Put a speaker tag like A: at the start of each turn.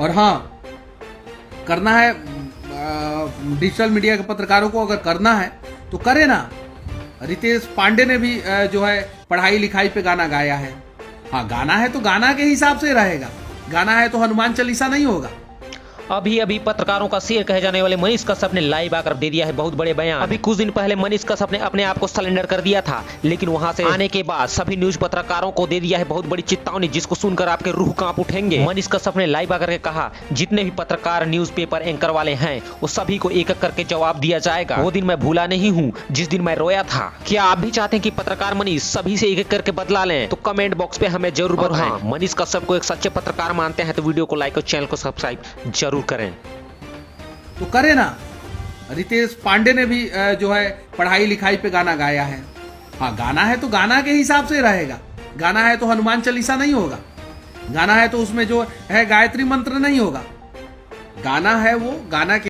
A: और हाँ, करना है डिजिटल मीडिया के पत्रकारों को, अगर करना है तो करे ना। रितेश पांडे ने भी जो है पढ़ाई लिखाई पे गाना गाया है। हाँ, गाना है तो गाना के हिसाब से रहेगा, गाना है तो हनुमान चालीसा नहीं होगा।
B: अभी अभी पत्रकारों का शेर कहे जाने वाले मनीष कश्यप ने लाइव आकर दे दिया है बहुत बड़े बयान। अभी कुछ दिन पहले मनीष कश्यप ने अपने आप को सरेंडर कर दिया था, लेकिन वहां से आने के बाद सभी न्यूज पत्रकारों को दे दिया है बहुत बड़ी चेतावनी, जिसको सुनकर आपके रूह कांप उठेंगे। मनीष कश्यप ने लाइव आकर के कहा, जितने भी पत्रकार न्यूज़पेपर एंकर वाले हैं वो सभी को एक एक करके जवाब दिया जाएगा। वो दिन मैं भूला नहीं हूँ जिस दिन मैं रोया था। क्या आप भी चाहते हैं कि पत्रकार मनीष सभी से एक एक करके बदला लें? तो कमेंट बॉक्स पे हमें जरूर बताएं। मनीष कश्यप को एक सच्चे पत्रकार मानते हैं तो वीडियो को लाइक और चैनल को सब्सक्राइब जरूर करें।
A: तो करे ना। रितेश पांडे ने भी जो है पढ़ाई लिखाई पे गाना गाया है। हाँ, गाना है तो गाना के हिसाब से रहेगा, गाना है तो हनुमान चालीसा नहीं होगा। गाना है तो उसमें जो है गायत्री मंत्र नहीं होगा। गाना है वो गाना के